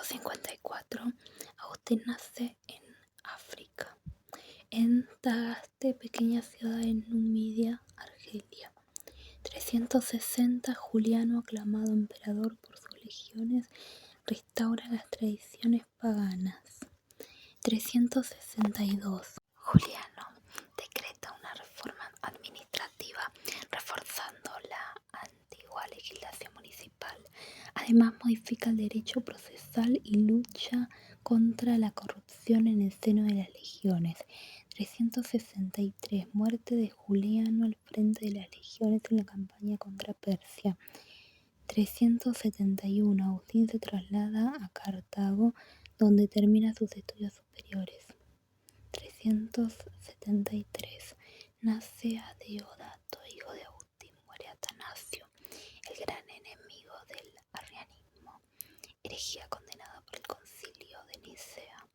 354, Agustín nace en África, en Tagaste, pequeña ciudad en Numidia, Argelia. 360, Juliano, aclamado emperador por sus legiones, restaura las tradiciones paganas. 362, Juliano decreta una reforma administrativa reforzando la antigua legislación municipal. Además modifica el derecho procesal y lucha contra la corrupción en el seno de las legiones. 363, muerte de Juliano al frente de las legiones en la campaña contra Persia. 371, Agustín se traslada a Cartago, donde termina sus estudios superiores. 373, nace Adeodato, hijo de Agustín, muere Atanasio, el gran enemigo del arrianismo, herejía condenada por el concilio de Nicea.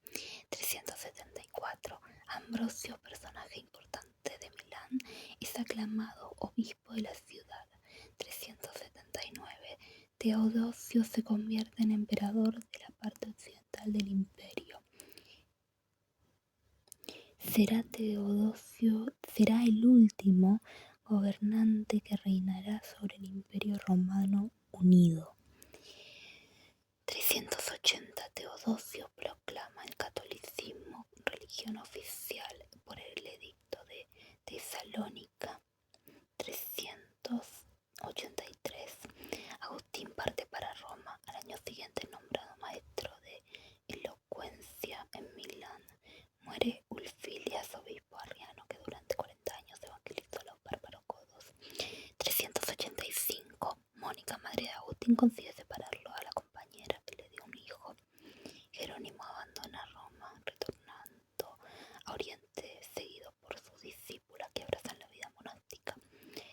374, Ambrosio, personaje importante de Milán, es aclamado obispo de la ciudad. 379, Teodosio se convierte en emperador de la parte occidental del imperio. Será el último gobernante que reinará sobre el Imperio Romano Unido. 380, Teodosio proclama el catolicismo religión oficial por el edicto de Tesalónica. 383, Agustín parte para Roma, al año siguiente nombrado maestro de elocuencia en Milán. Muere Ulfilias, obispo arriano, que durante 40 años evangelizó a los bárbaros godos. 385, Mónica, madre de Agustín, consigue separarlo a la compañera que le dio un hijo. Jerónimo abandona Roma, retornando a Oriente, seguido por sus discípulas que abrazan la vida monástica.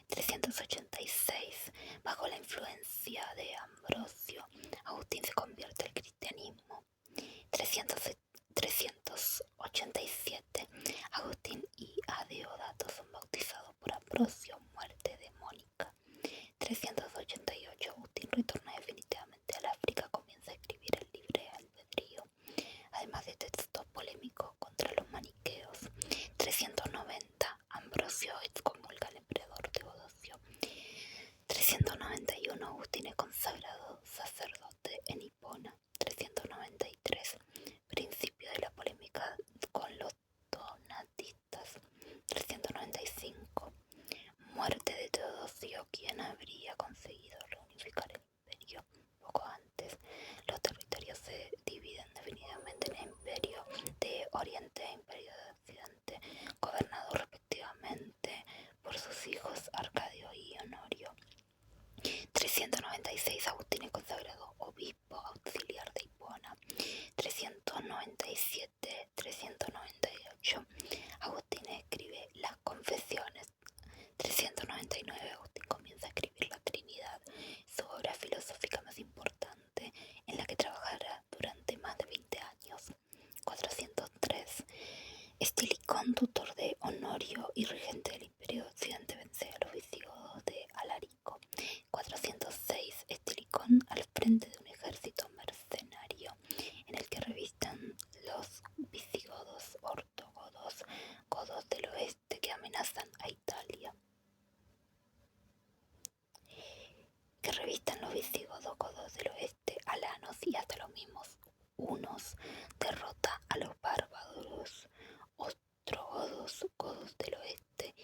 386, bajo la influencia de Ambrosio, Agustín se convierte al cristianismo. 387, Agustín y Adeodato son bautizados por Ambrosio, muerte de Mónica. 388, Agustín retorna definitivamente al África, comienza a escribir el libre albedrío, además de textos polémicos contra los maniqueos. 390, Ambrosio excomulga al emperador Teodosio. 391, Agustín es consagrado sacerdote en Hipona. 393, principio de la polémica con los donatistas. 395, muerte de Teodosio, quien habría conseguido reunificar el imperio. Poco antes, los territorios se dividen definitivamente en imperio de Oriente e imperio de Occidente, gobernados respectivamente por sus hijos Arcadio y Honorio. 396, Agustín es consagrado obispo auxiliar de Hipona. 397, 398, Agustín escribe las Confesiones. 399, Agustín comienza a escribir la Trinidad, su obra filosófica más importante, en la que trabajará durante más de 20 años. 403, Estilicón, tutor de Honorio y regente del Imperio de Occidente, vence a los visigodos de Alarico. 406, Estilicón al frente de un ejército mercenario en el que revistan los visigodos ortogodos, godos del oeste que amenazan a Italia. Alanos y hasta los mismos hunos, derrota a los bárbaros ostrogodos, godos del oeste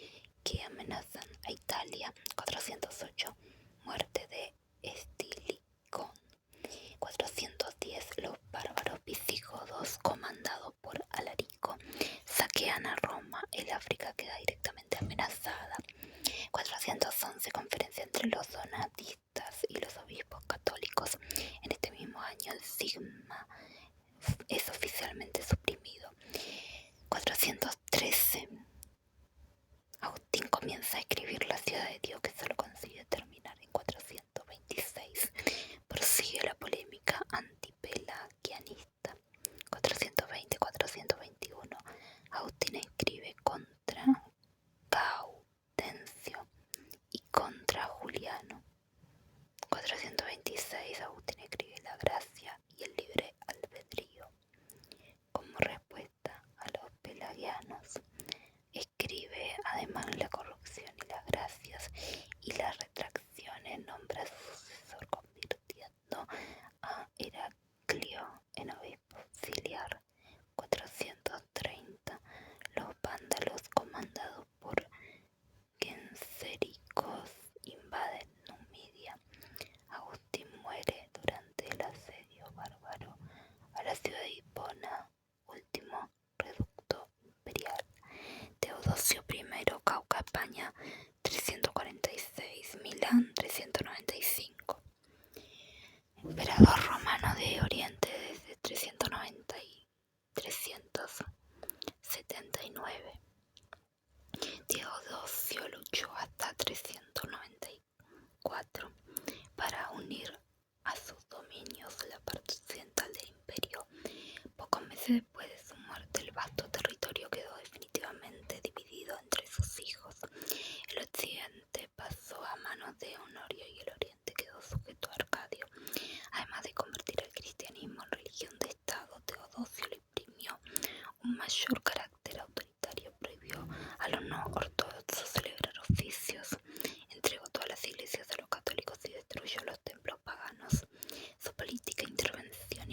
que amenazan a Italia. 408, muerte de Estilicón. 410, los bárbaros visigodos comandados por Alarico saquean a Roma, el África queda directamente amenazada. 411, conferencia entre los donatistas y los obispos católicos. En este mismo año el sigma es oficialmente suprimido. 413, Agustín comienza a escribir La ciudad de Dios, que solo consigue terminar en 426. Prosigue la polémica antipelagianista. 420, 421, Agustín escribe contra Gaudencio y contra Juliano. 426, Agustín escribe La gracia y el liberalismo.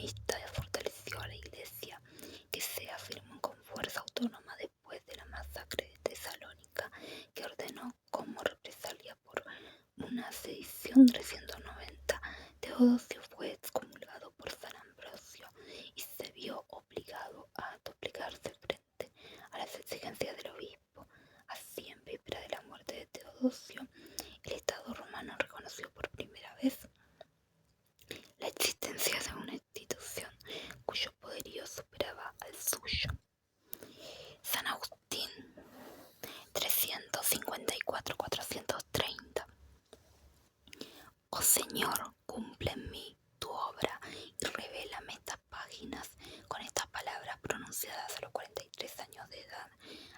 reformista fortaleció a la Iglesia, que se afirmó con fuerza autónoma después de la masacre de Tesalónica, que ordenó como represalia por una sedición 390. Teodosio fue excomulgado por San Ambrosio y se vio obligado a doblegarse frente a las exigencias del obispo. Así, en víspera de la muerte de Teodosio, el Estado romano reconoció por primera vez la existencia de una institución cuyo poderío superaba al suyo. San Agustín, 354-430. Oh Señor, cumple en mí tu obra y revélame estas páginas. Con estas palabras pronunciadas a los 43 años de edad,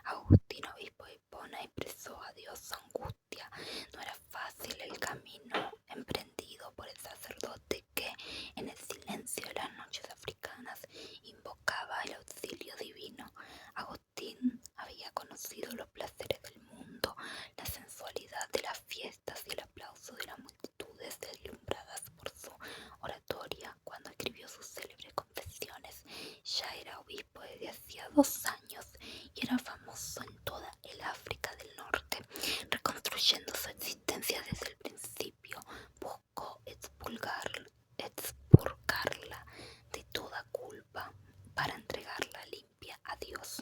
Agustín, obispo de Hipona, expresó a Dios su angustia. No era fácil el camino emprendido por el sacerdote que, en el silencio de las noches africanas, invocaba el auxilio divino. Agustín había conocido los placeres del mundo, la sensualidad de las fiestas y el aplauso de las multitudes deslumbradas por su oratoria cuando escribió sus célebres confesiones. Ya era obispo desde hacía 2 años y era famoso en toda el África del Norte. Reconstruyendo su existencia desde el principio, buscó expurgarla de toda culpa para entregarla limpia a Dios.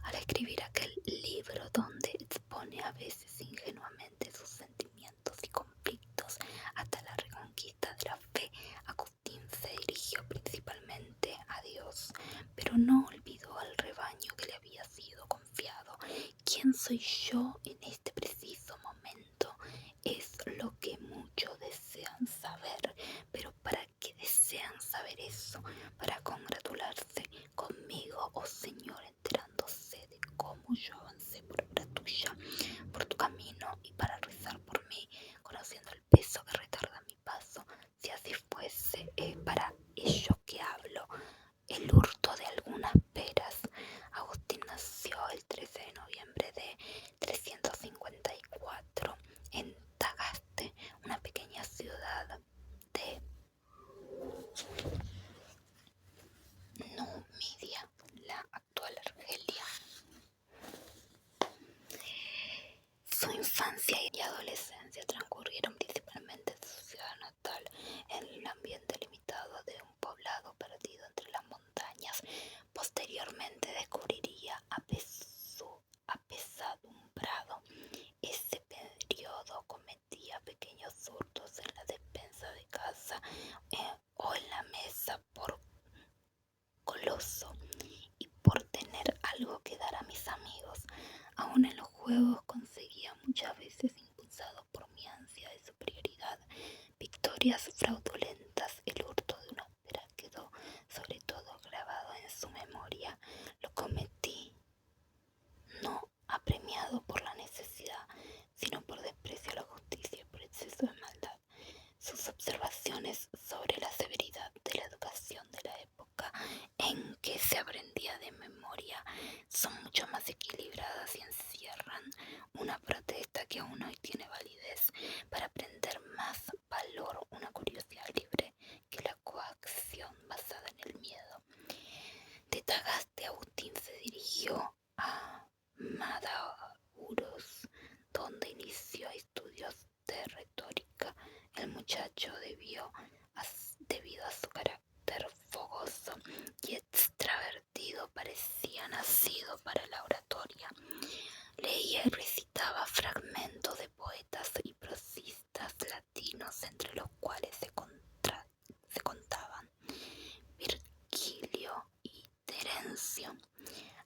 Al escribir aquel libro donde expone a veces ingenuamente sus sentimientos y conflictos hasta la reconquista de la fe, Agustín se dirigió principalmente a Dios, pero no olvidó al rebaño que le había sido confiado. ¿Quién soy yo en este preciso momento? Es lo que muchos desean saber, pero ¿para qué desean saber eso? Para congratularse conmigo, oh Señor, enterándose de cómo yo avancé por obra tuya, por tu camino, y para rezar por mí, conociendo el peso que retarda mi paso. Si así fuese, para ello que hablo, el hurto de algunas peras. Agustín nació el 13 de noviembre de 354 en Tagaste, una pequeña ciudad de Numidia, la actual Argelia. Su infancia y adolescencia transcurrieron principalmente en su ciudad natal, en el ambiente limitado de un poblado perdido entre las montañas. Posteriormente descubriría apesadumbrado. Ese periodo cometía pequeños hurtos en la despensa de casa o en la mesa por goloso y por tener algo que dar a mis amigos. Aún en los juegos conseguía muchas veces, impulsado por mi ansia de superioridad, victorias fraudulentas. El hurto de una pera quedó sobre todo grabado en su memoria. Lo cometí no apremiado por la necesidad, sino por desprecio a la justicia y por exceso de maldad. Sus observaciones sobre la severidad de la educación de la época en que se aprendía de memoria son mucho más equilibradas y encierran una protesta que aún hoy tiene validez. Para aprender más valor una curiosidad libre que la coacción basada en el miedo. De Tagaste, Agustín se dirigió a Madaurus, donde inició estudios de retórica. El muchacho, debido a su carácter fogoso y extravertido, parecía nacido para la oratoria. Leía y recitaba fragmentos de poetas y prosistas latinos, entre los cuales se contaban Virgilio y Terencio.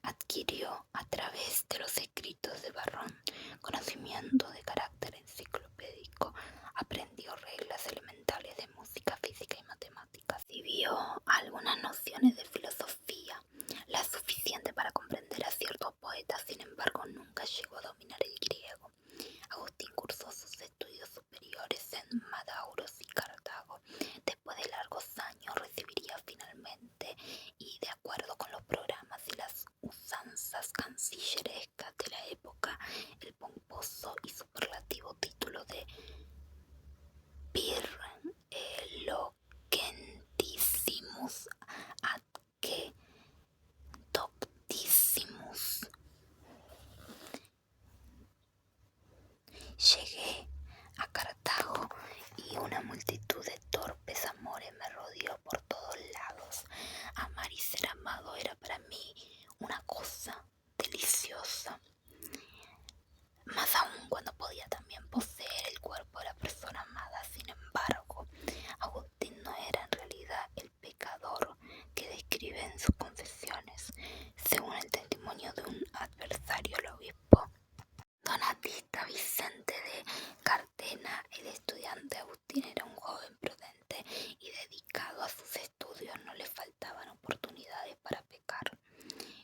Adquirió a través de los escritos de Varrón conocimiento de carácter enciclopédico. Aprendió reglas elementales de música, física y matemáticas. Y vio algunas nociones de filosofía, la suficiente para comprender a ciertos poetas. Sin embargo, nunca llegó a dominar el griego. Agustín cursó sus estudios superiores en Madaurus y Cartago. Después de largos años recibiría finalmente, y de acuerdo con los programas y las usanzas cancillerescas de la época, el pomposo y superlativo título de Vir Eloquentissimus estudios no le faltaban oportunidades para pecar.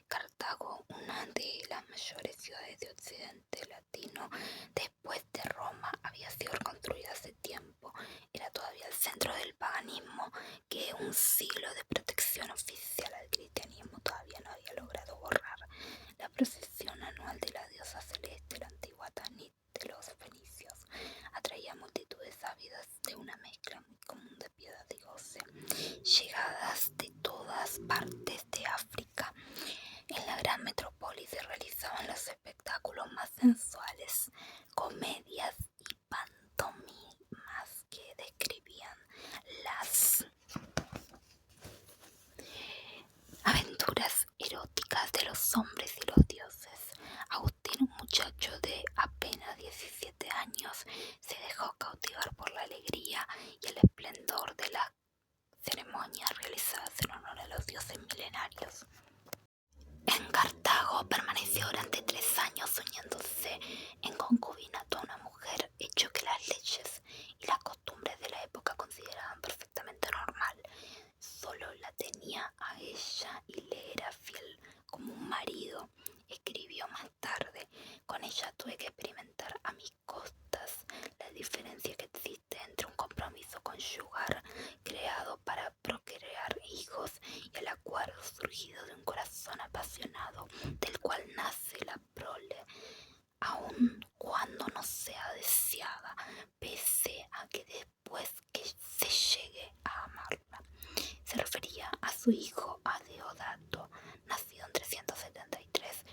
Cartago, una de las mayores ciudades de Occidente Latino, después de Roma, había sido reconstruida hace tiempo. Era todavía el centro del paganismo que un siglo de protección oficial al cristianismo todavía no había logrado borrar. La procesión anual de la diosa celeste, la antigua Tanit de los fenicios, atraía multitudes ávidas de una mezcla muy común de piedad y goce, llegadas de todas partes de África. En la gran metrópoli se realizaban los espectáculos más sensuales, comedias y pantomimas que describían las aventuras eróticas de los hombres y los dioses. Agustín, un muchacho de apenas 17 años, se dejó cautivar por la alegría y el esplendor de las ceremonias realizadas en honor a los dioses milenarios. En Cartago permaneció durante 3 años uniéndose en concubinato a una mujer, hecho que las leyes y las costumbres de la época consideraban perfectamente normal. Solo la tenía a ella y le era fiel como un marido. Escribió más tarde: con ella tuve que experimentar a mis costas la diferencia que existe entre un compromiso conyugal creado para procrear hijos y el acuerdo surgido de un corazón apasionado del cual nace la prole, aun cuando no sea deseada, pese a que después que se llegue a amarla. Se refería a su hijo Adeodato, nacido en 373.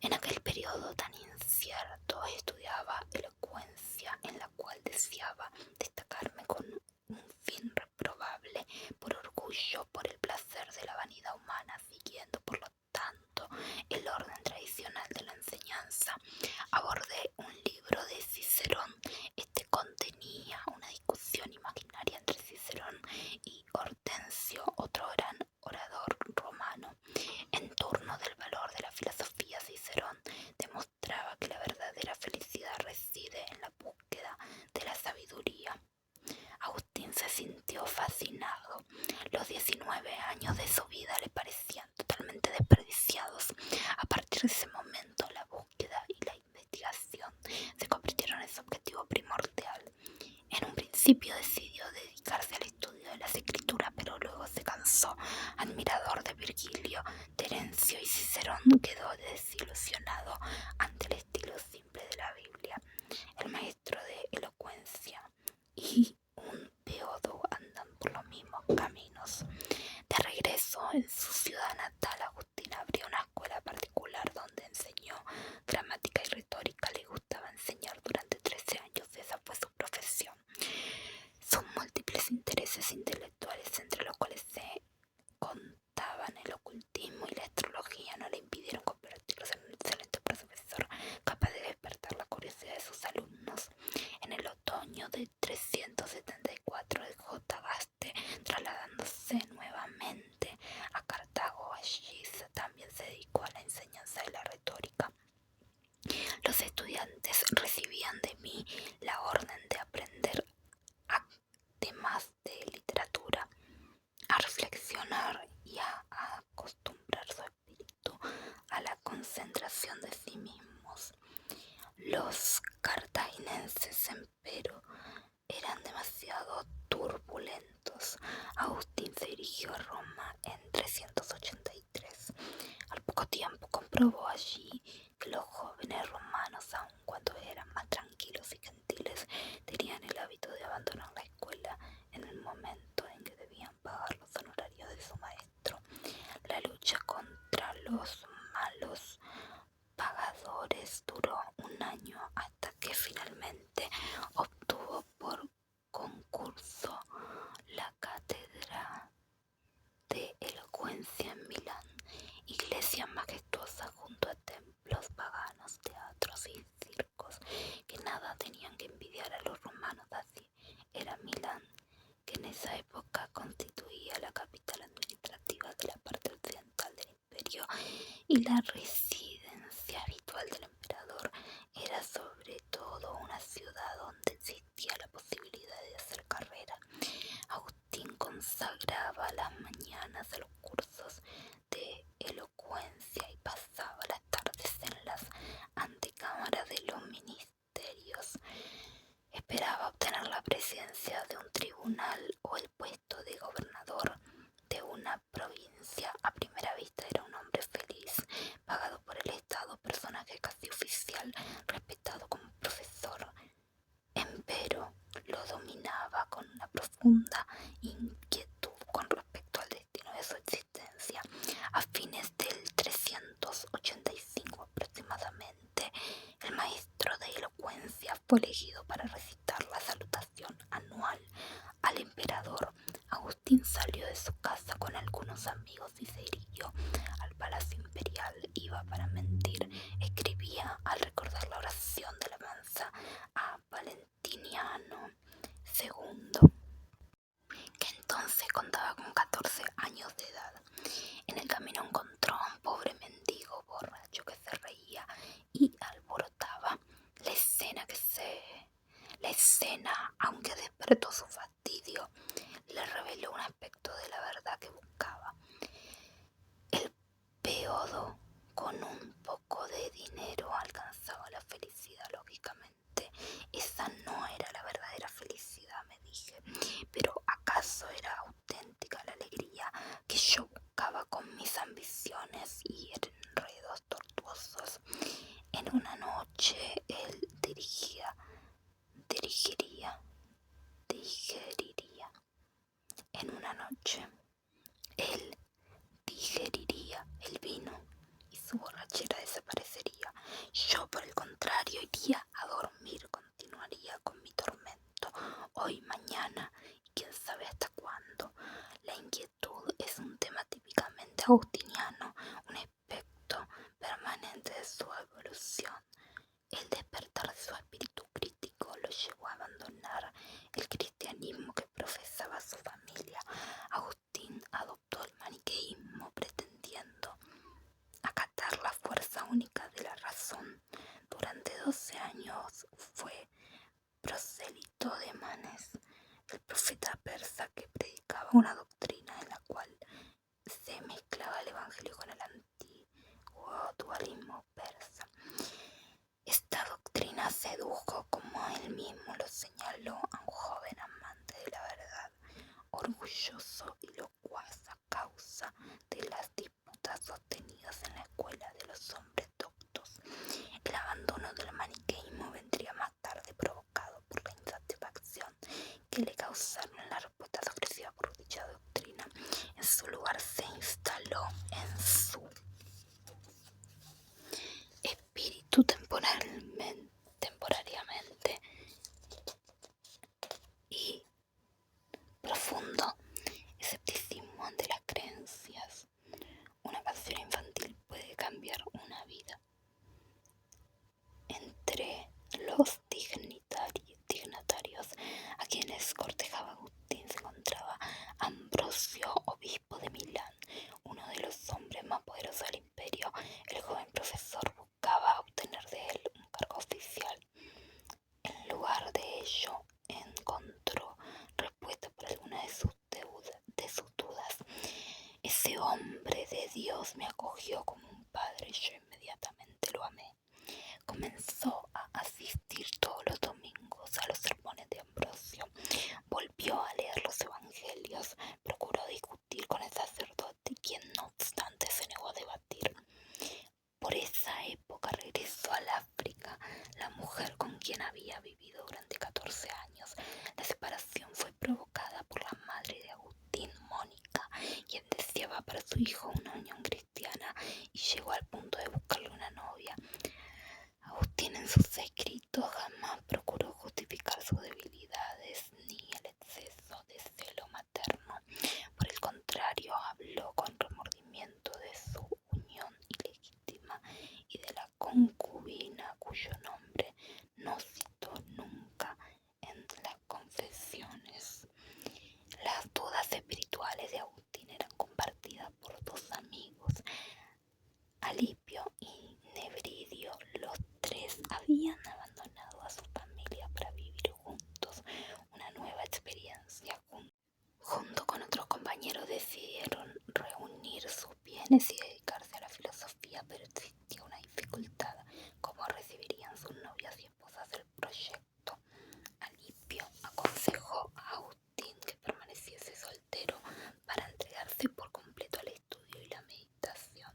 En aquel periodo tan incierto estudiaba elocuencia, en la cual deseaba destacarme con un fin reprobable, por orgullo, por el placer de la vanidad humana, siguiendo por lo tanto el orden tradicional de la enseñanza. Abordé un libro de Cicerón. Este contenía una discusión imaginaria entre Cicerón y Hortensio, otro gran orador romano. En torno del valor de la filosofía, Cicerón demostraba que la verdadera felicidad reside en la búsqueda de la sabiduría. Agustín se sintió fascinado. Los 19 años de su vida le parecían totalmente desperdiciados. A partir de ese momento, la búsqueda y la investigación se convirtieron en su objetivo primordial. En un principio decidió dedicarse al estudio de las escrituras, pero luego se cansó. Admirador de Virgilio, Terencio y Cicerón, quedó desilusionado ante el estilo simple de la Biblia. El maestro de elocuencia y un beodo andan por los mismos caminos. De regreso en su ciudad natal, Agustín abrió una escuela particular donde enseñó gramática y retórica. Le gustaba enseñar durante 13 años, esa fue su profesión. Sus múltiples intereses intelectuales, entre los cuales se contaban el ocultismo y la astrología, no le impidieron convertirse en un excelente profesor, capaz de despertar la curiosidad de sus alumnos. En el otoño de 374 dejó Tagaste, trasladándose nuevamente a Cartago. Allí también se dedicó a la enseñanza de la retórica. Los estudiantes recibían de mí la orden de aprender, además de literatura, a reflexionar y a acostumbrar su espíritu a la concentración de sí mismos. Los cartaginenses, empero, eran demasiado turbulentos. Agustín se dirigió a Roma en 383. Al poco tiempo comprobó allí que los jóvenes romanos, aun cuando eran más tranquilos y gentiles, tenían el hábito de abandonar la escuela en el momento en que debían pagar los honorarios de su maestro. La lucha contra los malos pagadores duró un año, hasta que finalmente obtuvo por concurso la cátedra de elocuencia en Milán, iglesia majestuosa junto a templos paganos, teatros y circos que nada tenían que envidiar a los romanos. Así era Milán, que en esa época constituía la capital administrativa de la parte occidental del imperio y la residencia habitual del emperador. Era sobre todo una ciudad donde existía la posibilidad de hacer carrera. Agustín consagraba todas las mañanas a los cursos de elocuencia y pasaba las tardes en las antecámaras de los ministerios. Esperaba obtener la presidencia de un tribunal o el puesto de gobernador de una provincia. A primera vista era un hombre feliz, pagado por el Estado, personaje casi oficial, respetado como profesor. Empero lo dominaba con una profunda inquietud con respecto al destino de su existencia. A fines del 385 aproximadamente, el maestro de elocuencia fue elegido para recitar la salutación anual al emperador. Agustín salió de su casa con algunos amigos y se dirigió al palacio imperial. Iba para mentir, escribía al recordar la oración de alabanza a Valentiniano II, que entonces contaba con 14 años de edad. En el camino encontró a un pobre mendigo borracho que se reía y alborotaba. La escena, aunque despertó su fastidio, le reveló un aspecto de la verdad que buscaba. El peodo con un poco de dinero alcanzaba la felicidad, lógicamente. Esa no era la verdadera felicidad, me dije, pero ¿acaso era auténtica la alegría que yo buscaba con mis ambiciones y enredos tortuosos? En una noche él digeriría en una noche él digeriría el vino y su borrachera desaparecería. Yo, por el contrario, iría a dormir, continuaría con mi tormento, hoy, mañana y quién sabe hasta cuándo. La inquietud es un tema típicamente agustiniano, un aspecto permanente de su evolución. El despertar de su espíritu crítico lo llevó a abandonar el cristianismo que profesaba su familia. Agustín adoptó el maniqueísmo pretendiendo acatar la fuerza única de la razón. Durante 12 años fue prosélito de Manes, el profeta persa que predicaba una doctrina en la cual se mezclaba el evangelio con el antiguo dualismo persa. Esta doctrina sedujo, como él mismo lo señaló, a un joven amante de la verdad, orgulloso y locuaz a causa de las disputas sostenidas en la escuela de los hombres doctos. El abandono del maniqueísmo vendría más tarde, provocado por la insatisfacción que le causaron las respuestas ofrecidas por dicha doctrina. En su lugar se instaló en su espíritu temporariamente y profundo escepticismo ante las creencias. Una pasión infantil puede cambiar una vida. Entre los dignatarios a quienes cortejaba Agustín se encontraba Ambrosio, obispo de Milán, uno de los hombres más poderosos del imperio. El joven profesor buscaba obtener de él un cargo oficial. En lugar de ello, encontró respuesta por alguna de sus dudas. Ese hombre de Dios me acogió como un padre y yo inmediatamente lo amé. Comenzó a asistir todos los domingos a los sermones de Ambrosio. Volvió a leer los evangelios. Procuró discutir con el sacerdote, quien no obstante se negó a debatir. Por esa época regresó al África la mujer con quien había vivido durante 14 años. La separación fue provocada por la madre de Agustín, Mónica, quien deseaba para su hijo una unión cristiana y llegó al punto de buscarle una novia. Agustín en sus escritos jamás procuró justificar sus debilidades ni el exceso de celo materno. Por el contrario, habló con remordimiento de su unión ilegítima y de la concubina cuyo nombre no citó nunca en las confesiones. Las dudas espirituales de Agustín eran compartidas por dos amigos, Alipio y Nebridio. Los tres habían abandonado a su familia decidió dedicarse a la filosofía, pero existía una dificultad: cómo recibirían sus novias y esposas el proyecto. Alipio aconsejó a Agustín que permaneciese soltero para entregarse por completo al estudio y la meditación.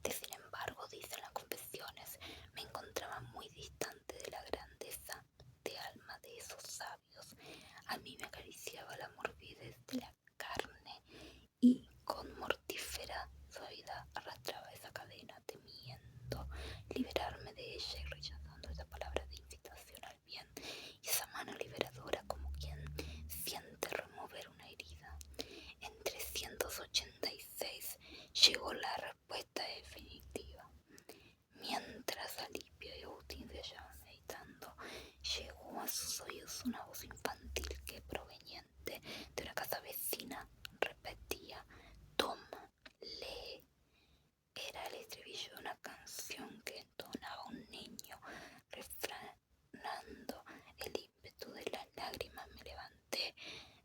Sin embargo, dicen las confesiones, me encontraba muy distante de la grandeza de alma de esos sabios. A mí me acariciaba la morbidez de la carne y con mortífera suavidad arrastraba esa cadena, temiendo liberarme de ella y rechazando esa palabra de invitación al bien y esa mano liberadora como quien siente remover una herida. En 386 llegó la respuesta definitiva. Mientras Alipio y Agustín se hallaban meditando, llegó a sus oídos una voz infantil que, proveniente de una casa vecina, repetía: toma, lee. Era el estribillo de una canción que entonaba un niño. Refrenando el ímpetu de las lágrimas, me levanté,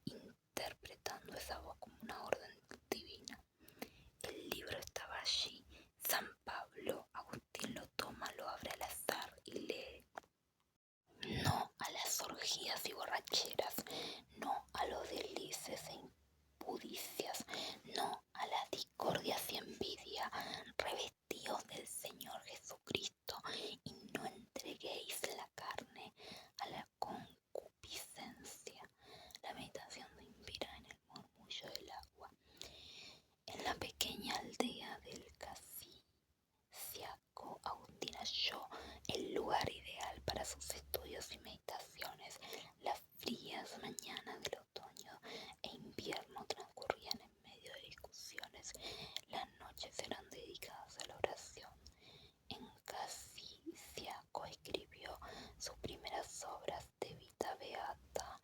interpretando esa voz como una orden divina. El libro estaba allí. San Pablo. Agustín lo toma, lo abre al azar y lee: no a las orgías y borracheras, no a los delices e impudicias, no a las discordias y envidia. Revestíos del Señor Jesucristo y no entreguéis la carne a la concupiscencia. La meditación se inspira en el murmullo del agua. En la pequeña aldea del Casicaco, Agustín halló el lugar ideal para sus estudios y meditaciones. Las frías mañanas del otoño e invierno transcurrían en medio de discusiones. Las noches eran dedicadas a la oración. En Casicaco escribió sus primeras obras de vida beata,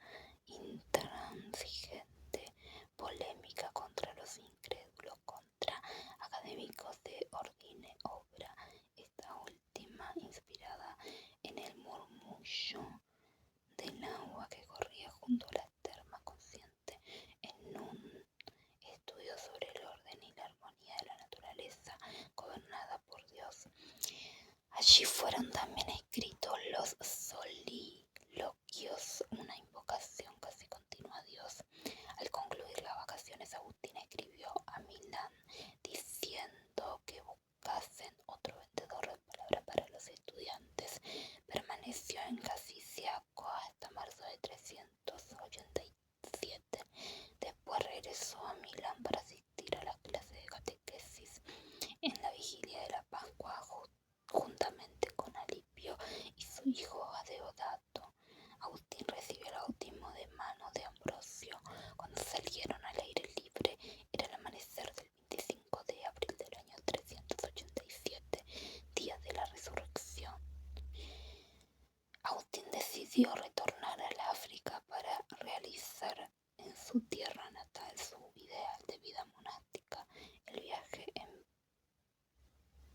intransigente, polémica contra los incrédulos, contra académicos de ordine obra, esta última inspirada en el murmullo del agua que corría junto a las termas, consciente en un estudio sobre el orden y la armonía de la naturaleza gobernada por Dios. Allí fueron también escritos los soliloquios, una invocación casi continua a Dios. Al concluir las vacaciones, Agustín escribió a Milán diciendo que buscasen otro vendedor de palabras para los estudiantes. Permaneció en Casicaco hasta marzo de 387. Después regresó a Milán para asistir a las clases de catequesis. En la vigilia de la Pascua, juntamente con Alipio y su hijo Adeodato, Agustín recibió el bautismo de mano de Ambrosio. Cuando salieron al aire libre, era el amanecer del 25 de abril del año 387, día de la resurrección. Agustín decidió retornar al África para realizar en su tierra natal su ideal de vida monástica. El viaje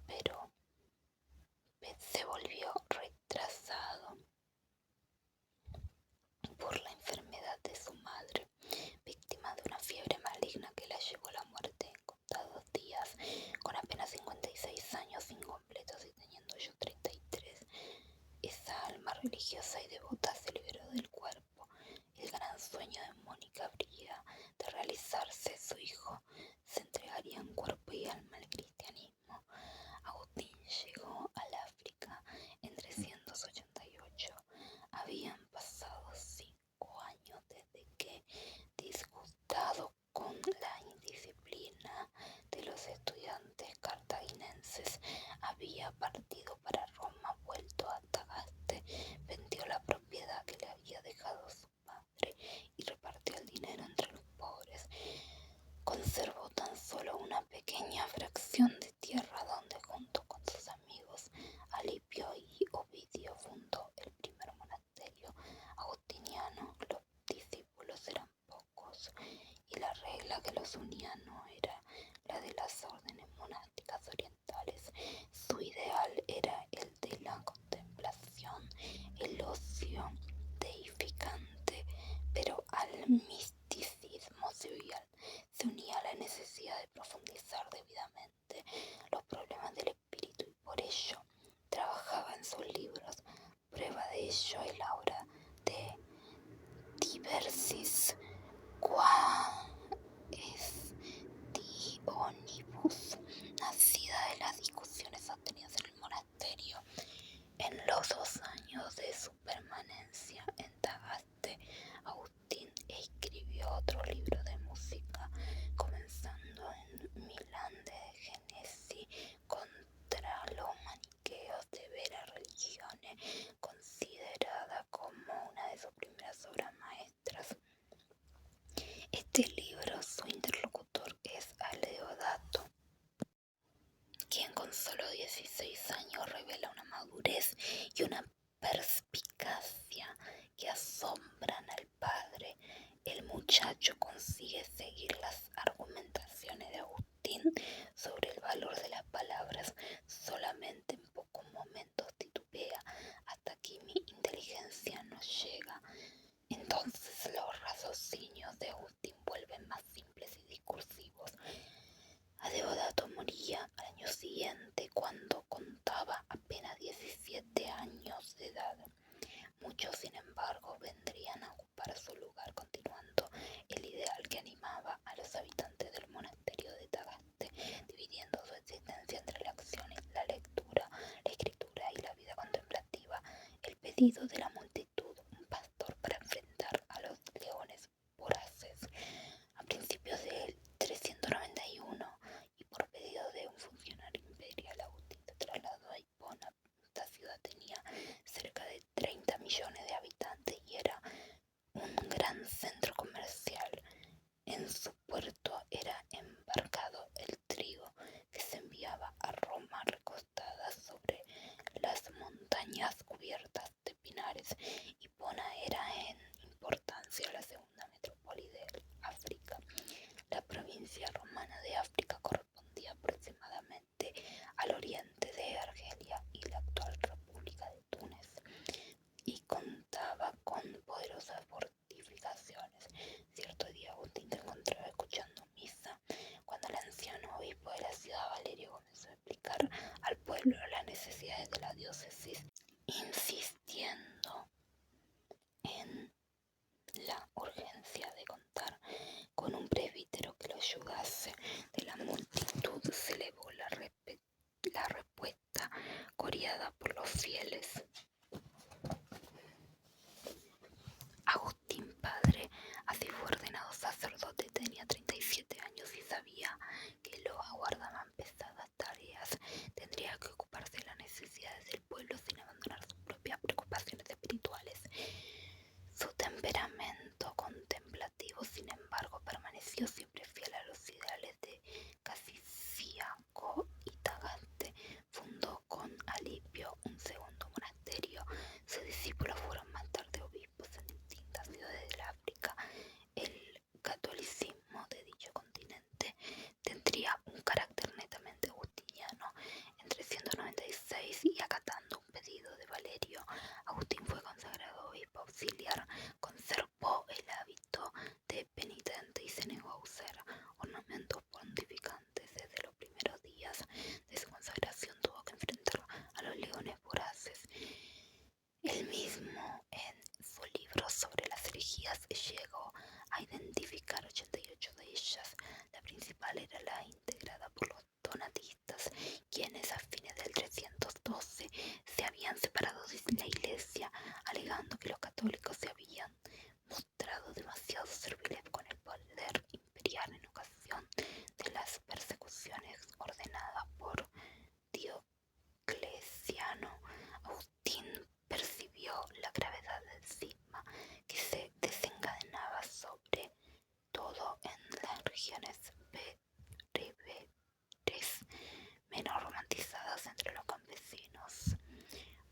pero se volvió retrasado por la enfermedad de su madre, víctima de una fiebre maligna que la llevó a la muerte en contados días. Con apenas 56 años incompletos y teniendo yo 33, esa alma religiosa y devota se liberó del cuerpo. El gran sueño de Mónica habría de realizarse. Su hijo se entregaría en cuerpo y alma al cristianismo. Agustín llegó al África en 388. Habían pasado 5 años desde que, disgustado con la indisciplina de los estudiantes cartaginenses, había partido para Roma. Vuelto a Tagaste, vendió la propiedad que le había dejado su padre y repartió el dinero entre los pobres. Conservó tan solo una pequeña fracción de tierra donde, junto con sus amigos Alipio y Ovidio, fundó el primer monasterio agustiniano. Los discípulos eran pocos y la regla que los unía no era la de las órdenes monásticas orientales. Su ideal era el de la contemplación, el ocio deificante, pero al misticismo se unía la necesidad de profundizar debidamente 16 años revela una madurez y una perspicacia que asombran al padre. El muchacho consigue seguir las argumentaciones de Agustín sobre el valor de las palabras. Solamente en pocos momentos titubea hasta que mi inteligencia no llega. Entonces los raciocinios de Agustín vuelven más simples y discursivos. Adeodato moría al año siguiente cuando contaba apenas 17 años de edad. Muchos, sin embargo, vendrían a ocupar su lugar, continuando el ideal que animaba a los habitantes del monasterio de Tagaste, dividiendo su existencia entre la acción y la lectura, la escritura y la vida contemplativa. El pedido de la multitud, un pastor para enfrentar a los leones voraces. A principios del 391 y por pedido de un funcionario imperial, Agustín se trasladó a Hipona. Esta ciudad tenía cerca de 30 millones de habitantes y era un gran centro comercial. En su puerto era embarcado el trigo que se enviaba a Roma, recostada sobre las montañas cubiertas de pinares. Hipona era en importancia la segunda metrópoli de África. La provincia romana de África correspondía aproximadamente al oriente de Argelia y la actual República de Túnez, y contaba con poderosas fortificaciones. Cierto día Agustín se encontraba escuchando misa cuando el anciano obispo de la ciudad, Valerio, comenzó a explicar al pueblo las necesidades de la diócesis, insistiendo en la urgencia de contar con un presbítero que lo ayudase. De la multitud se elevó la respuesta coreada por los fieles. Agustín padre, así fue ordenado sacerdote, tenía 37 años y sabía que lo aguardaban pesadas tareas. Tendría que ocuparse de las necesidades del pueblo sin abandonar sus propias preocupaciones espirituales. Su temperamento contemplativo, sin embargo, permaneció siempre fiel a los ideales de Casiciaco y Tagaste. Fundó con Alipio un segundo monasterio. Sus discípulos fueron más tarde obispos en distintas ciudades del África. El catolicismo de dicho continente tendría un carácter netamente agustiniano. En 396, y acatando un pedido de Valerio, Agustín fue consagrado obispo auxiliar. Conservó el hábito de penitente y se negó a usar ornamentos pontificantes. Desde los primeros días de su consagración tuvo que enfrentar a los leones voraces. Él mismo, en su libro sobre las herejías, llegó a identificar 88 de ellas. La principal era la integrada por los donatistas, quienes a fines del 312 se habían separado de la Iglesia, alegando que los católicos se habían mostrado demasiado serviles con el poder imperial en ocasión de las persecuciones ordenadas por Diocleciano. Agustín percibió la gravedad del cisma que se desencadenaba sobre todo en las regiones bereberes menos romantizadas, entre los campesinos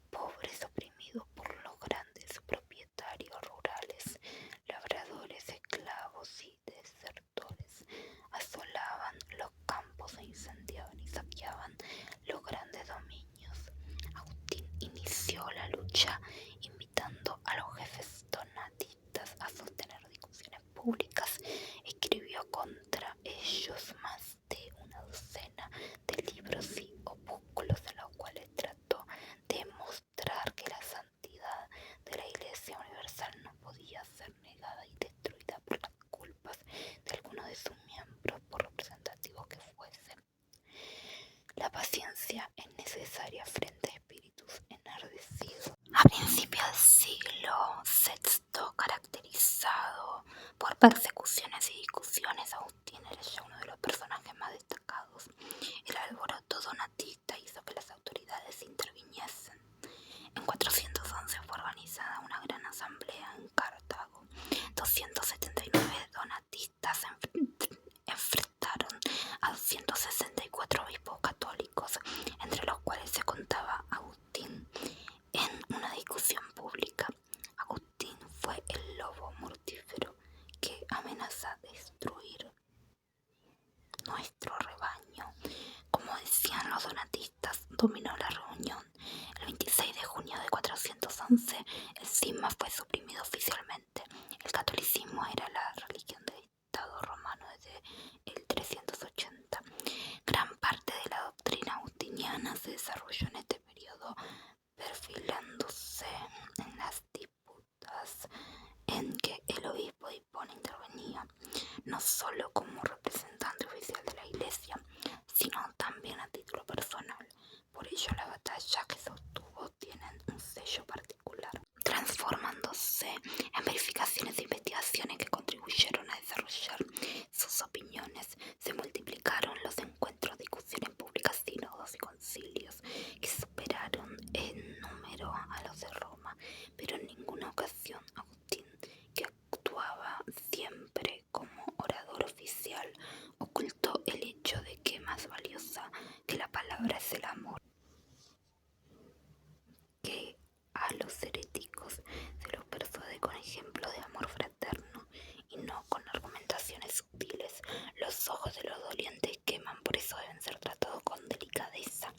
pobres oprimidos por los grandes propietarios rurales. Labradores, esclavos y desertores asolaban los campos e incendiaban y saqueaban los grandes dominios. Agustín inició la lucha invitando a los jefes donatistas a sostener discusiones públicas. Escribió contra ellos más de una docena de libros y opúsculos en los cuales trató de mostrar que la santidad de la Iglesia Universal no podía ser negada y destruida por las culpas de alguno de sus miembros, por representativos que fuesen. La paciencia es necesaria frente a espíritus enardecidos. A principios del siglo VI, caracterizado por persecuciones y discusiones, Agustín era ya uno de los personajes más destacados. El alboroto donatista hizo que las autoridades interviniesen. En 411 fue organizada una gran asamblea en Cartago. 279 donatistas enfrentaron a 264 obispos católicos, entre los cuales nuestro rebaño. Como decían los donatistas, dominó la reunión. El 26 de junio de 411, el cisma fue suprimido oficialmente. El catolicismo era la religión del Estado romano desde el 380. Gran parte de la doctrina agustiniana se desarrolló en este periodo, perfilándose en las disputas en que el obispo de Hipona intervenía, no solo como representante oficial de la Iglesia, sino también a título personal. Por ello, las batallas que sostuvo tienen un sello particular, transformándose en verificaciones e investigaciones que contribuyeron a desarrollar sus opiniones. Se multiplicaron los encuentros, discusiones públicas, sínodos y concilios que superaron en número a los de Roma, pero en ninguna ocasión Agustín, que actuaba siempre como orador oficial, ocultó el hecho de que más valiosa que la palabra es el amor, que a los heréticos se los persuade con ejemplos de amor fraterno y no con argumentaciones sutiles. Los ojos de los dolientes queman, por eso deben ser tratados con delicadeza.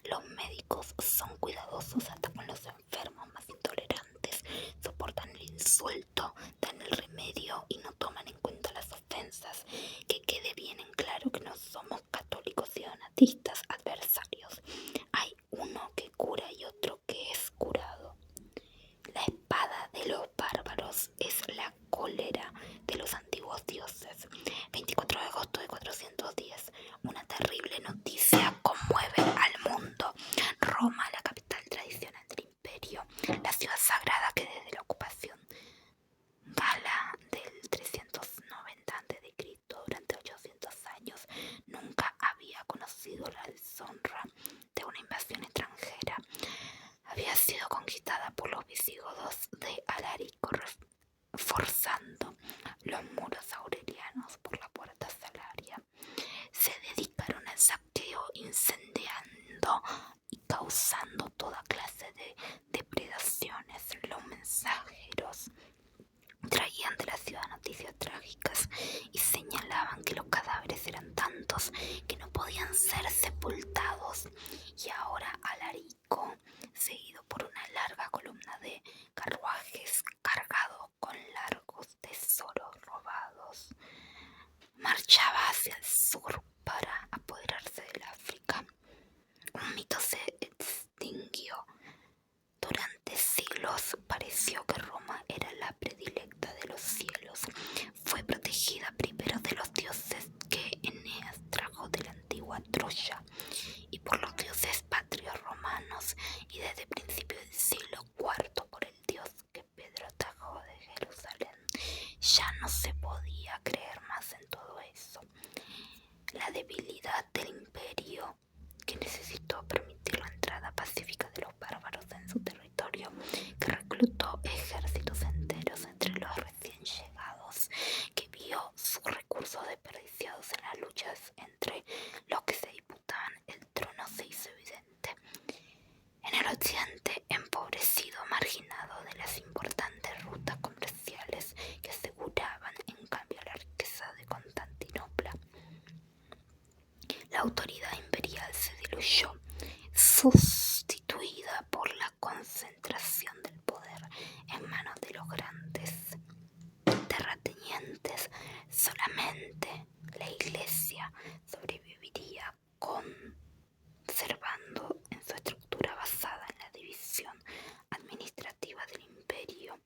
Los médicos son cuidadosos hasta con los enfermos más intolerantes, soportan el insulto, dan el remedio y no toman en cuenta las ofensas. Que quede bien en claro que no somos católicos y donatistas adversarios. Hay uno que cura y otro que es curado. La espada de los bárbaros es la cólera de los antiguos dioses. 24 de agosto de 410. Una terrible noticia conmueve al mundo. Roma, la capital tradicional del imperio, la ciudad sagrada que desde la ocupación gala del 390 a.C. durante 800 años nunca había conocido la deshonra de una invasión extranjera. Había sido conquistada por los visigodos de Alarico, forzando los muros aurelianos por la puerta Salaria. Se dedicaron al saqueo, incendiando y causando toda clase de depredaciones. Los mensajeros traían de la ciudad noticias trágicas y señalaban que los cadáveres eran tantos que no podían ser sepultados. Y ahora Alarico, seguido por una larga columna de carruajes cargados con largos tesoros robados, marchaba hacia el sur para apoderarse del África. Un mito se extinguió. Durante siglos pareció que Roma era la predilecta de los cielos. Fue protegida primero de los dioses que Eneas trajo de la antigua Troya y por los dioses patrios romanos, y desde principios del siglo IV por el dios que Pedro trajo de Jerusalén. Ya no se podía creer más en todo eso. La debilidad del imperio, que necesitó permitir la entrada pacífica de los bárbaros en su territorio, que reclutó ejércitos enteros entre los recién llegados, que vio sus recursos desperdiciados en las luchas entre los que se disputaban el trono, se hizo evidente. En el occidente empobrecido, marginado de las importantes rutas comerciales que aseguraban en cambio la riqueza de Constantinopla, la autoridad imperial se diluyó, sustituida por la concentración del poder en manos de los grandes terratenientes. Solamente la Iglesia sobreviviría conservando en su estructura basada en la división administrativa del imperio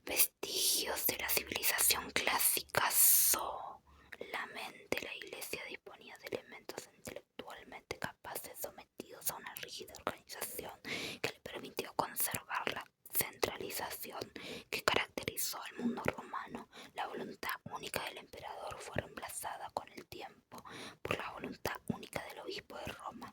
vestigios de la civilización clásica. Solamente la Iglesia disponía de elementos intelectualmente capaces, sometidos a una rígida organización que le permitió conservar la centralización que caracterizó al mundo romano. La voluntad única del emperador fue reemplazada con el tiempo por la voluntad única del obispo de Roma.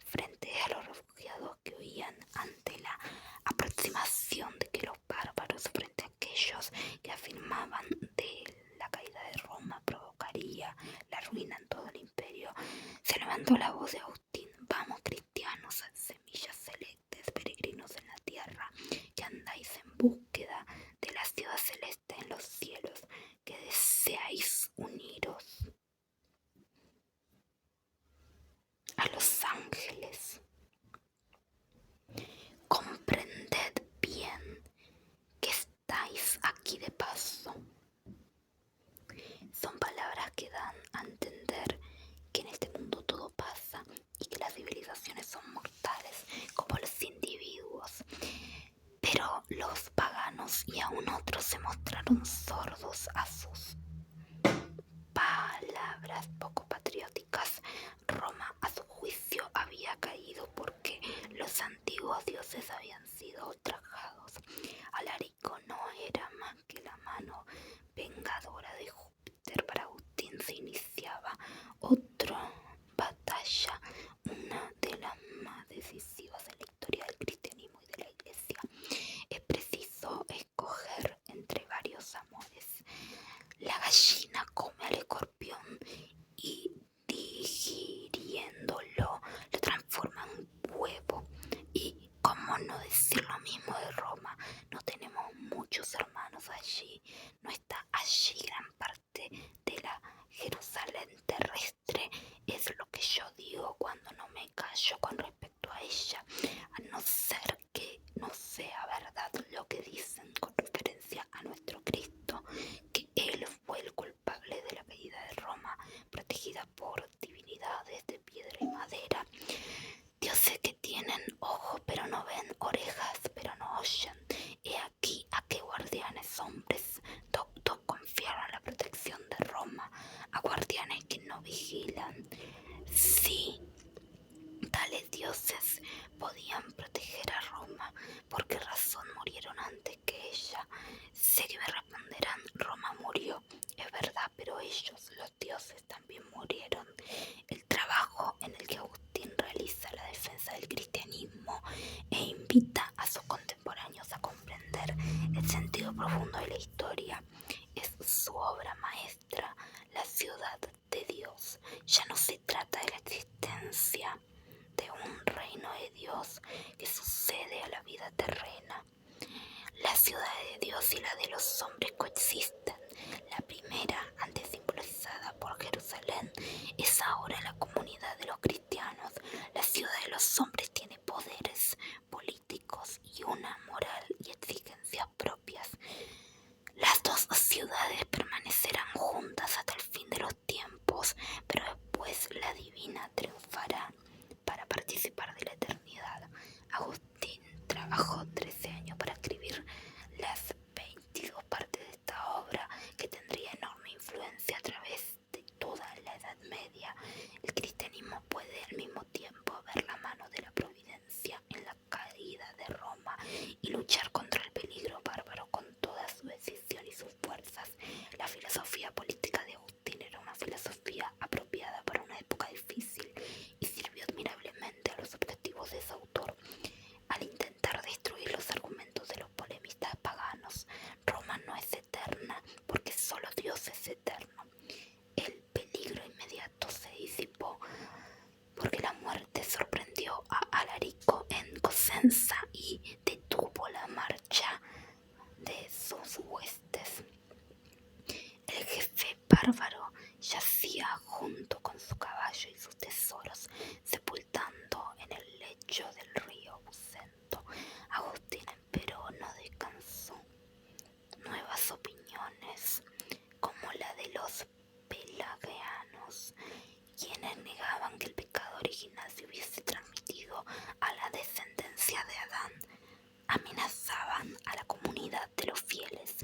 Frente a los refugiados que huían ante la aproximación de que los bárbaros, frente a aquellos que afirmaban de la caída de Roma provocaría la ruina en todo el imperio, se levantó la voz de Agustín: vamos, cristianos, semillas celestes, peregrinos en la tierra, que andáis en búsqueda de la ciudad celeste en los cielos, que deseáis uniros dioses habían sido ultrajados. Alarico no era más que la mano vengadora de Júpiter. Para Agustín se iniciaba otra batalla, una de las más decisivas en la historia del cristianismo y de la iglesia. Es preciso escoger entre varios amores. La gallina come al escorpión y digiriéndolo lo transforma en huevo. Y cómo no decir lo mismo de Roma, no tenemos muchos hermanos allí, no está allí gran parte de la Jerusalén terrestre. Es lo que yo digo cuando no me callo con respecto a ella, a no ser que no sea verdad lo que dicen con referencia a nuestro Cristo, que Él fue el culpable de la caída de Roma, protegida por divinidades de piedra y madera. Dioses que tienen ojos pero no ven, orejas pero no oyen. He aquí a qué guardianes hombres doctos confiaron la protección de Roma, a guardianes que no vigilan. Sí, tales dioses podían proteger a Roma. ¿Por qué razón murieron antes que ella? Sé que me responderán, Roma murió, es verdad, pero ellos, los dioses, también murieron. El trabajo en el que Agustín realiza la defensa del cristianismo e invita a sus contemporáneos a comprender el sentido profundo de la historia es su obra maestra, La ciudad de Dios. Ya no se trata de la existencia de un reino de Dios que sucede a la vida terrena. La ciudad de Dios y la de los hombres coexisten. La primera, antes simbolizada por Jerusalén, es ahora la comunidad de los cristianos. La ciudad de los hombres tiene poderes políticos y una moral y exigencias propias. Las dos ciudades permanecerán juntas hasta el fin de los tiempos, pero después la divina triunfará para participar de la eternidad. Agustín trabajó 13 años para escribir las 22 partes de esta obra, que tendría enorme influencia a través de toda la Edad Media. El cristianismo puede al mismo tiempo ver la mano de la providencia en la caída de Roma y luchar contra el peligro bárbaro con toda su decisión y sus fuerzas. La filosofía política de Agustín era una filosofía apropiada para una época difícil y sirvió admirablemente a los objetivos de su autor. Al intentar destruir los argumentos de los polemistas paganos, Roma no es eterna porque solo Dios es eterno. El peligro inmediato se disipó porque la muerte sorprendió a Alarico en Cosenza y detuvo la marcha de sus huestes. El jefe bárbaro yacía junto con su caballo y sus tesoros, sepultando en el lecho del río Bucento. Agustín, empero, no descansó. Nuevas opiniones, como la de los pelagianos, quienes negaban que el pecado original se hubiese transmitido a la descendencia de Adán, amenazaban a la comunidad de los fieles.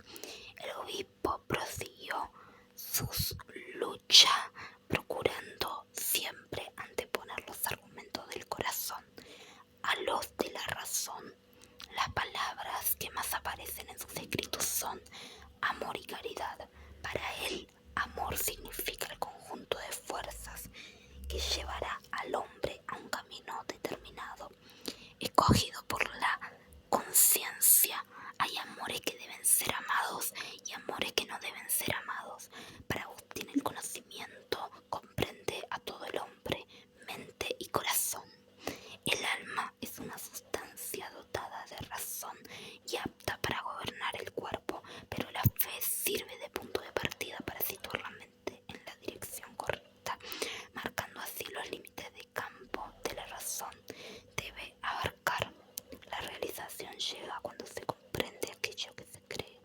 El obispo prosiguió su lucha, procurando siempre anteponer los argumentos del corazón a los de la razón. Las palabras que más aparecen en sus escritos son amor y caridad. Para él, amor significa el conjunto de fuerzas que llevará al hombre a un camino determinado, escogido por la conciencia. Hay amores que deben ser amados y amores que no deben ser amados. Para Agustín, el conocimiento comprende a todo el hombre, mente y corazón. El alma es una sustancia dotada de razón y apta para gobernar el cuerpo, pero la fe sirve de punto de partida para situar la mente en la dirección correcta, marcando así los límites de campo de la razón. Debe abarcar. La realización llega cuando se comprende aquello que se cree.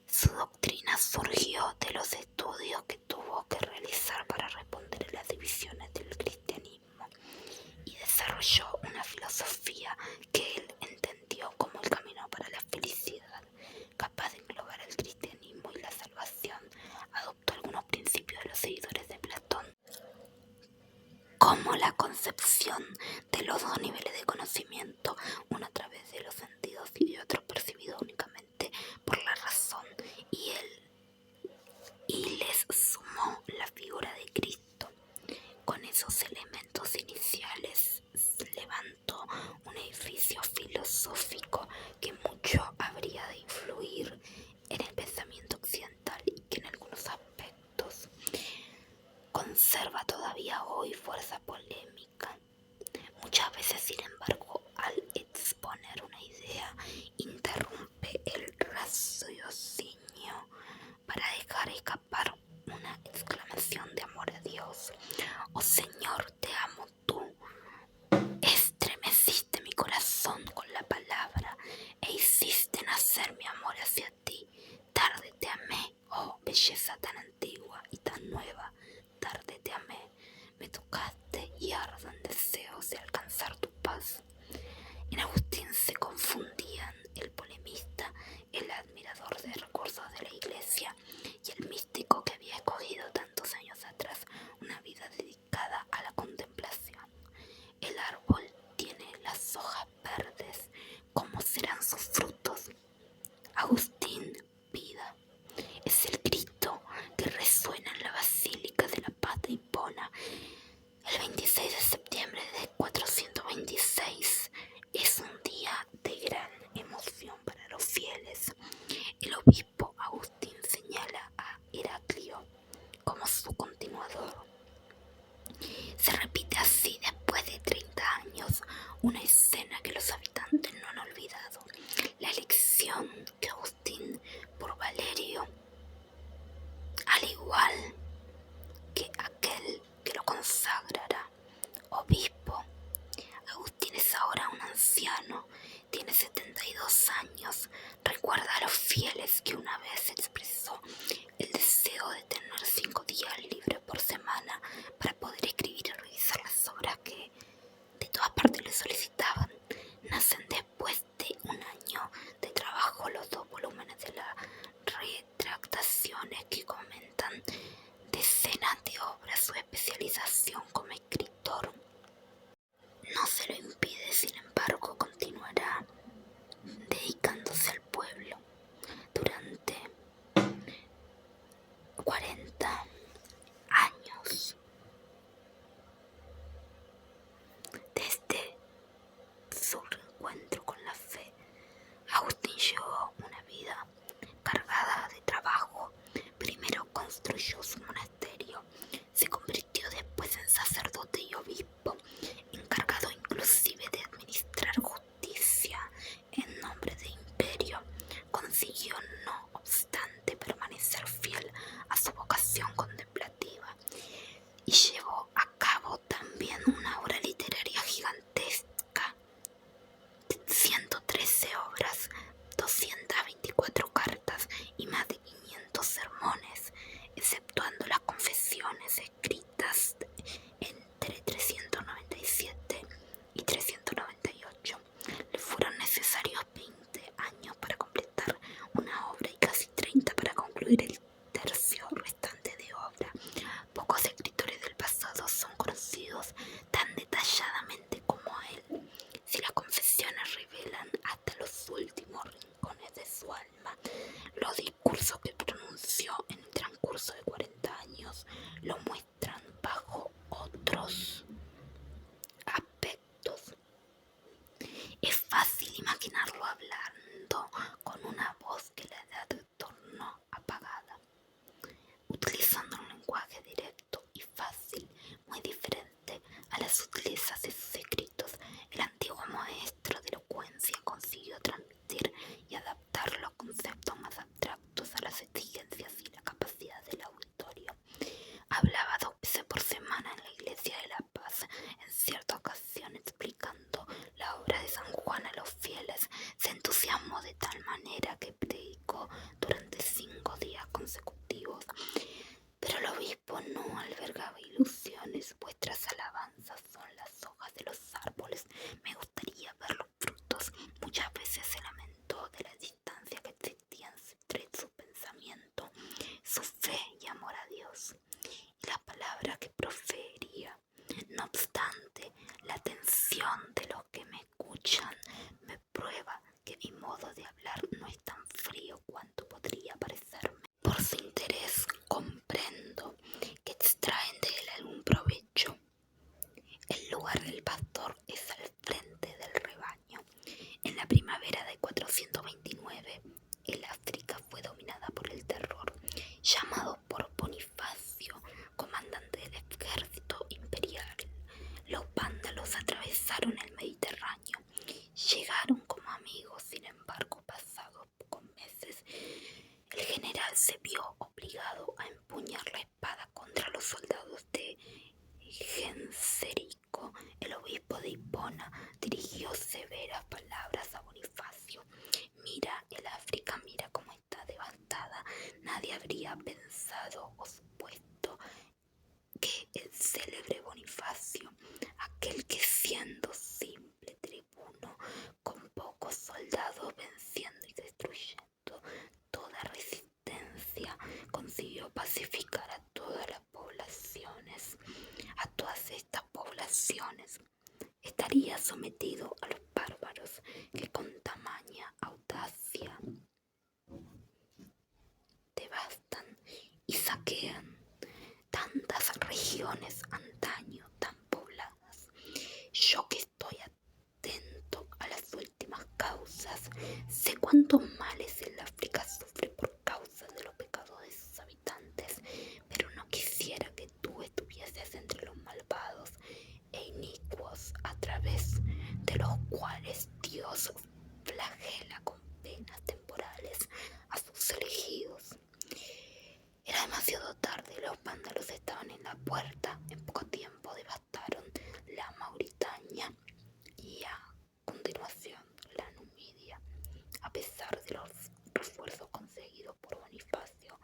Su doctrina surgió de los estudios que tuvo que realizar para responder a las divisiones del cristianismo y desarrolló una filosofía que él entendió como el camino para la felicidad, capaz de englobar el cristianismo y la salvación. Adoptó algunos principios de los seguidores de Platón, como como la concepción de los dos niveles de conocimiento, uno a través de los sentidos y otro percibido únicamente por la razón, y les sumó la figura de Cristo. Con esos elementos iniciales levantó un edificio filosófico que mucho habría de influir en el pensamiento occidental y que en algunos aspectos conserva todavía hoy fuerza polémica. Muchas veces, sin embargo, al exponer una idea, interrumpe el raciocinio para dejar escapar una exclamación de amor a Dios. Oh Señor, te amo tú. Estremeciste mi corazón con la palabra e hiciste nacer mi amor hacia ti. Tarde te amé, oh belleza tan antigua y tan nueva. Tarde te amé, me tocaste y ardo en deseos de alcanzar tu paz. En Agustín se confundían el polemista, el admirador de recursos de la Iglesia y el místico que había escogido tantos años atrás una vida dedicada a la contemplación. El árbol tiene las hojas verdes, ¿cómo serán sus frutos? Agustín, vida, es el grito que resuena en la Basílica de la Paz de Hipona el 26 de septiembre de 426. Es un día de gran emoción para los fieles. El obispo Agustín señala a Heraclio como su continuador. Se repite así después de 30 años una escena que los habitantes no han olvidado: la elección de Agustín por Valerio, al igual que aquel que lo consagrará obispo. Agustín es ahora un anciano, tiene 72 años. Recuerda a los fieles que una vez expresó el deseo de tener 5 días libres por semana para poder escribir y revisar las obras que de todas partes le solicitaban. Nacen después de un año de trabajo los 2 volúmenes de las retractaciones que comentan decenas de obras. Su especialización como escritor no se lo impide, sin embargo, continuará dedicándose al pueblo durante 40 años. Desde su reencuentro con la fe, Agustín llevó una vida cargada de trabajo. Primero construyó su monasterio, se convirtió después en sacerdote y obispo, encargado inclusive de administrar justicia en nombre de imperio. Consiguió, no obstante, permanecer fiel a su vocación contemplativa y llevó a cabo también una obra literaria gigantesca: 113 obras, 224 cartas y más de 500 sermones, exceptuando las confesiones escritas entre 397 y 398. Le fueron necesarios 20 años para completar una obra y casi 30 para concluir el tercio restante de obra. Pocos escritores del pasado son conocidos tan detalladamente como él. Si las confesiones revelan hasta los últimos rincones de su alma, los discursos que pronunció en el transcurso de 40 años lo muestran bajo otros aspectos. Es fácil imaginarlo hablando con una voz que la edad tornó apagada, utilizando un lenguaje directo y fácil, muy diferente a las sutilezas de sus escritos. El antiguo maestro de elocuencia consiguió transmitir y adaptar los conceptos más abstractos a las exigencias y la capacidad del auditorio. Hablaba 2 veces por semana en la Iglesia de la Paz, en cierta ocasión explicando la obra de San Juan a los fieles. Se entusiasmó de tal manera que predicó durante 5 días consecutivos. Pero el obispo no albergaba ilusiones. Vuestras alabanzas son las hojas de los árboles, me gustaría ver los frutos. Muchas veces se lamentó de la distancia que existía entre su pensamiento, su fe y amor a Dios, y la palabra que profería. No obstante, Genserico, el obispo de Hipona, dirigió severas palabras a Bonifacio. Mira el África, mira cómo está devastada. Nadie habría pensado o supuesto que el célebre Bonifacio, aquel que siendo simple tribuno, con pocos soldados venciendo y destruyendo toda resistencia, consiguió pacificar a todas estas poblaciones, estaría sometido a los bárbaros que con tamaña audacia devastan y saquean tantas regiones antaño tan pobladas. Yo que estoy atento a las últimas causas, sé cuántos males el África sufre por causa de los pecados de sus habitantes, pero no quisiera que tú estuvieses entre los malvados e inicuos a través de los cuales Dios flagela con penas temporales a sus elegidos. Era demasiado tarde, los vándalos estaban en la puerta. En poco tiempo devastaron la Mauritania y a continuación la Numidia. A pesar de los refuerzos conseguidos por Bonifacio,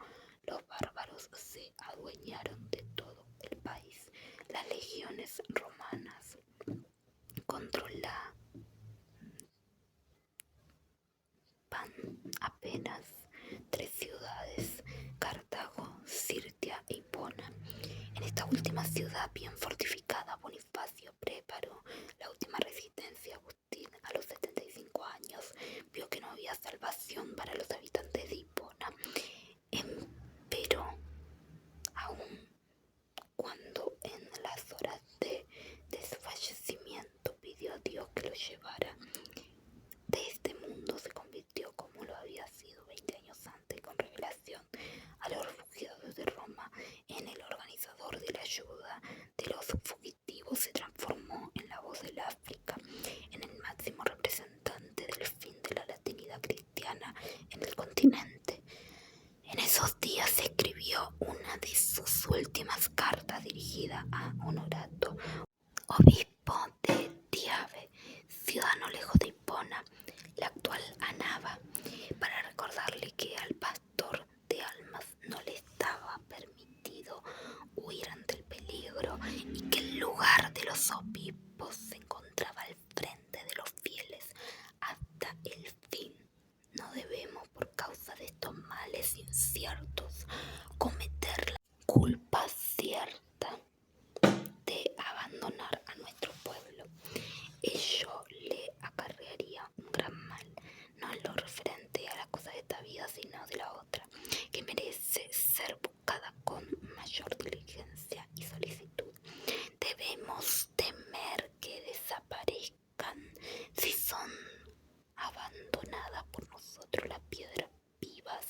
los bárbaros se adueñaron de todo el país. Las legiones romanas controlaban apenas 3 ciudades: Cartago, Sirtia e Hipona. En esta última ciudad bien fortificada, Bonifacio preparó la última resistencia. Agustín, a los 75 años, vio que no había salvación para los habitantes de Hipona. Pero aun cuando en las horas de su fallecimiento pidió a Dios que lo llevara de este mundo, se convirtió, como lo había sido 20 años antes, con revelación a los refugiados de Roma, en el organizador de la ayuda de los fugitivos. Se transformó en la voz del África, en el máximo representante del fin de la latinidad cristiana en el continente. En esos días escribió una de sus últimas cartas dirigida a Honorato, obispo de Tiave, ciudad no lejos de Hipona, la actual Annaba, para recordarle que al pastor de almas no le estaba permitido huir ante el peligro y que el lugar de los obispos se encontraba al frente de los fieles hasta el fin. No debemos, por causa de estos males inciertos, cometer la culpa cierta de abandonar a nuestro pueblo. Ello le acarrearía un gran mal, no en lo referente a las cosas de esta vida, sino de la otra, que merece ser buscada con mayor diligencia y solicitud. Debemos temer que desaparezcan, si son abandonadas por nosotros, las piedras vivas,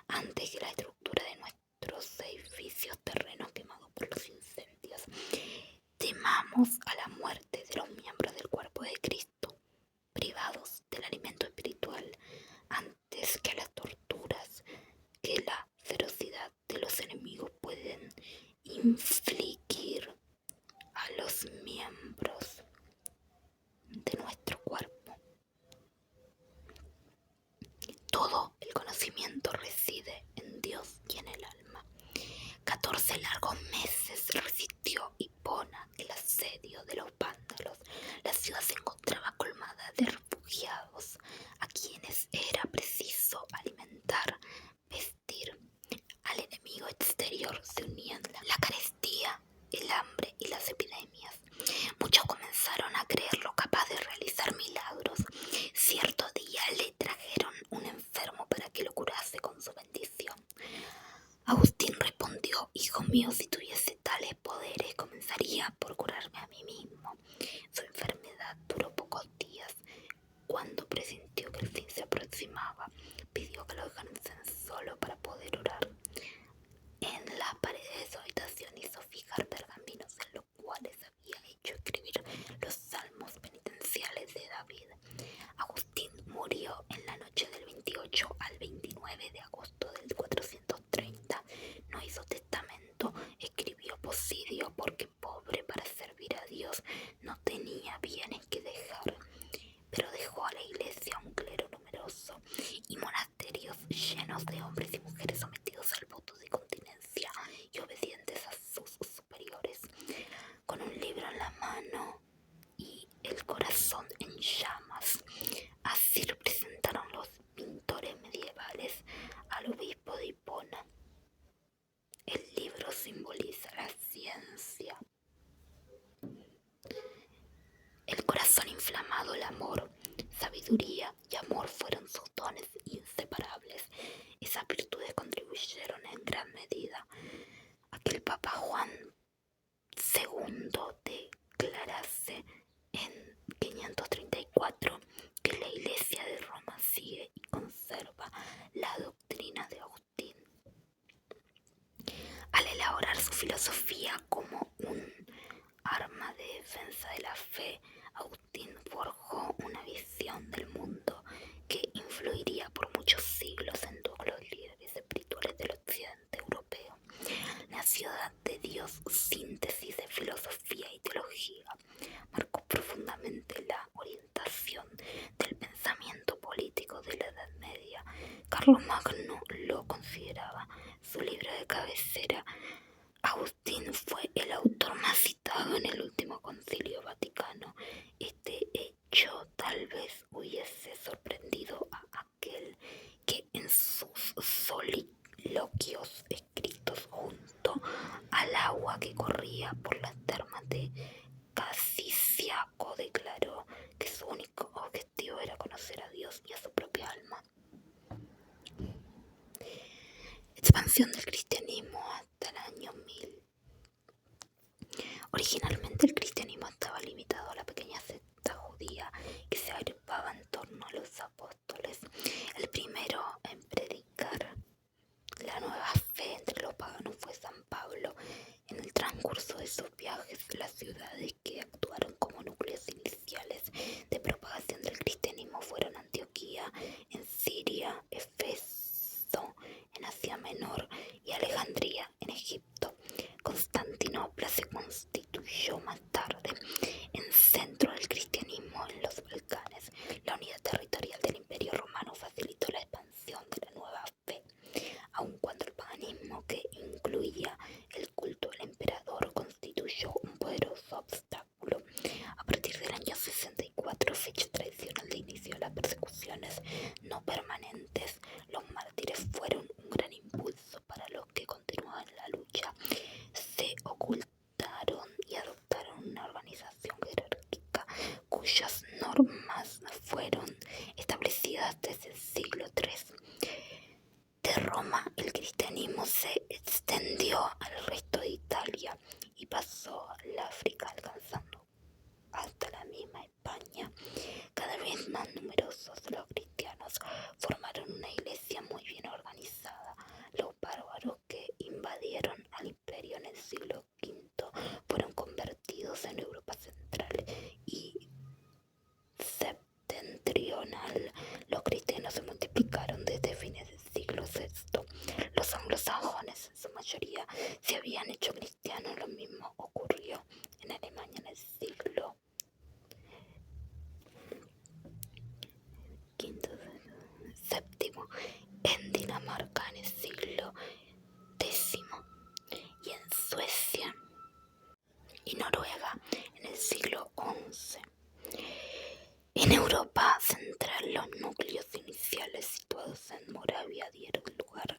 antes que la estructura de nuestros edificios, terrenos quemados por los incendios. Temamos a la muerte de los miembros del cuerpo de Cristo, privados del alimento espiritual, antes que a las torturas que la ferocidad de los enemigos pueden infligir a los miembros de nuestro cuerpo. Todo el conocimiento reside en Dios y en el alma. 14 largos meses resistió Hipona el asedio de los vándalos. La ciudad se encontraba colmada de refugiados, a quienes era preciso alimentar, vestir. Al enemigo exterior se unían la carestía, el hambre y las epidemias. Muchos comenzaron a creerlo capaz de realizar milagros. Cierto día le trajeron un enfermo para que lo curase con su bendición. Agustín respondió: hijo mío, si tuviese tales poderes, comenzaría por curarme a mí mismo. Su enfermedad duró pocos días. Cuando presintió que el fin se aproximaba, pidió que lo dejaran solo para poder orar. En las paredes de su habitación hizo fijar pergaminos en los cuales había hecho escribir los salmos penitenciales de David. Agustín murió en la noche del 28 al 29 de agosto del 430. No hizo testamento, escribió posidio porque pobre Vaticano y el corazón en llamas. Así representaron los pintores medievales al obispo de Hipona. El libro simboliza la ciencia, el corazón inflamado, el amor, sabiduría y amor fueron sus dones inseparables. Esas virtudes contribuyeron en gran medida a que el Papa Juan II declarase en 534 que la Iglesia de Roma sigue y conserva la doctrina de Agustín. Al elaborar su filosofía como un arma de defensa de la fe, Agustín forjó una visión del mundo que influiría por muchos siglos en todos los líderes espirituales del occidente europeo. La ciudad de Dios, síntesis de filosofía y teología, marcó profundamente la orientación del pensamiento político de la Edad Media. Carlomagno lo consideraba su libro de cabecera. Agustín fue el autor más citado en el último Concilio Vaticano. Este hecho tal vez hubiese sorprendido a aquel que en sus soliloquios escritos junto al agua que corría por las termas de Casiciaco declaró que su único objetivo era conocer a Dios y a su propia alma. Expansión del cristianismo hasta el año 1000. Originalmente el cristianismo estaba limitado a la pequeña secta judía que se agrupaba en torno a los apóstoles. El primero en predicar la nueva fe entre los paganos fue San Pablo. En el transcurso de sus viajes, las ciudades que actuaron como núcleos iniciales de propagación del cristianismo fueron Antioquía en Siria, Éfeso en Asia Menor y Alejandría en Egipto. Constantinopla se constituyó más tarde en centro del cristianismo en los Balcanes. La unidad territorial del Imperio Romano facilitó la expansión de la nueva fe, aun cuando el paganismo, que incluía el culto al emperador, constituyó un poderoso obstáculo. A partir del año 64, fecha tradicional de inicio de las persecuciones no permanentes, los mártires fueron un gran impulso para los que continuaban la lucha. Se ocultaron y adoptaron una organización jerárquica cuyas normas fueron establecidas desde el siglo III. De Roma, el cristianismo se extendió al resto de Italia y pasó al África, alcanzando hasta la misma España. Cada vez más numerosos, los cristianos formaron una iglesia muy bien organizada. Los bárbaros que invadieron al imperio en el siglo V fueron convertidos en Europa central y septentrional. Los cristianos se multiplicaron desde fines del siglo VI. Los anglosajones, en su mayoría, se habían hecho cristianos. Lo mismo ocurrió en Alemania en el siglo VII, en Dinamarca en el siglo X y en Suecia y Noruega en el siglo XI. En Europa central, los núcleos iniciales situados en Moravia dieron lugar